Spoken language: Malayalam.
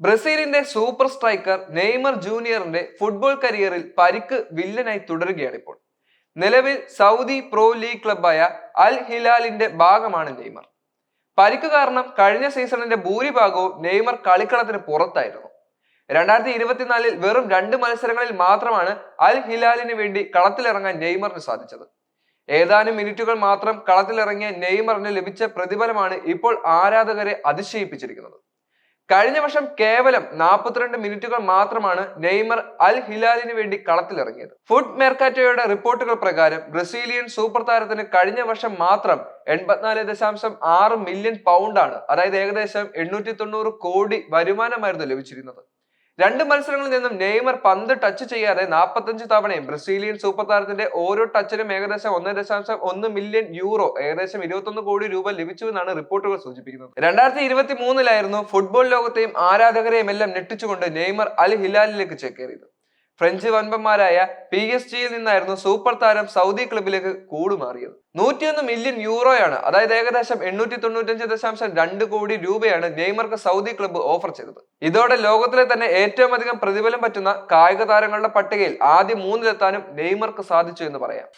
ബ്രസീലിന്റെ സൂപ്പർ സ്ട്രൈക്കർ നെയ്മർ ജൂനിയറിന്റെ ഫുട്ബോൾ കരിയറിൽ പരിക്ക് വില്ലനായി തുടരുകയാണ് ഇപ്പോൾ. നിലവിൽ സൗദി പ്രോ ലീഗ് ക്ലബായ അൽ ഹിലാലിന്റെ ഭാഗമാണ് നെയ്മർ. പരിക്ക് കാരണം കഴിഞ്ഞ സീസണിന്റെ ഭൂരിഭാഗവും നെയ്മർ കളിക്കളത്തിന് പുറത്തായിരുന്നു. 2024 വെറും 2 മത്സരങ്ങളിൽ മാത്രമാണ് അൽ ഹിലാലിന് വേണ്ടി കളത്തിലിറങ്ങാൻ നെയ്മറിന് സാധിച്ചത്. ഏതാനും മിനിറ്റുകൾ മാത്രം കളത്തിലിറങ്ങിയ നെയ്മറിന് ലഭിച്ച പ്രതിഫലമാണ് ഇപ്പോൾ ആരാധകരെ അതിശയിപ്പിച്ചിരിക്കുന്നത്. കഴിഞ്ഞ വർഷം കേവലം 42 മിനിറ്റുകൾ മാത്രമാണ് നെയ്മർ അൽ ഹിലാലിന് വേണ്ടി കളത്തിലിറങ്ങിയത്. ഫുഡ് മെർക്കാറ്റോയുടെ റിപ്പോർട്ടുകൾ പ്രകാരം ബ്രസീലിയൻ സൂപ്പർ താരത്തിന് കഴിഞ്ഞ വർഷം മാത്രം 84.6 മില്യൺ പൗണ്ടാണ്, അതായത് ഏകദേശം 890 കോടി വരുമാനമായിരുന്നു ലഭിച്ചിരുന്നത്. 2 മത്സരങ്ങളിൽ നിന്നും നെയ്മർ പന്ത് ടച്ച് ചെയ്യാതെ 45 തവണയും ബ്രസീലിയൻ സൂപ്പർ താരത്തിന്റെ ഓരോ ടച്ചിനും ഏകദേശം 1.1 മില്യൺ യൂറോ, ഏകദേശം 21 കോടി രൂപ ലഭിച്ചുവെന്നാണ് റിപ്പോർട്ടുകൾ സൂചിപ്പിക്കുന്നത്. 2023 ഫുട്ബോൾ ലോകത്തെയും ആരാധകരെയും എല്ലാം ഞെട്ടിച്ചുകൊണ്ട് നെയ്മർ അൽ ഹിലാലിലേക്ക് ചേക്കേറിയത്. ഫ്രഞ്ച് വൻപന്മാരായ PSG യിൽ നിന്നായിരുന്നു സൂപ്പർ താരം സൗദി ക്ലബിലേക്ക് കൂടുമാറിയത്. 101 മില്യൺ യൂറോയാണ്, അതായത് ഏകദേശം 895.2 കോടി രൂപയാണ് നെയ്മർക്ക് സൗദി ക്ലബ്ബ് ഓഫർ ചെയ്തത്. ഇതോടെ ലോകത്തിലെ തന്നെ ഏറ്റവും അധികം പ്രതിഫലം പറ്റുന്ന കായിക താരങ്ങളുടെ പട്ടികയിൽ ആദ്യ 3-ലെത്താനും നെയ്മർക്ക് സാധിച്ചു എന്ന് പറയാം.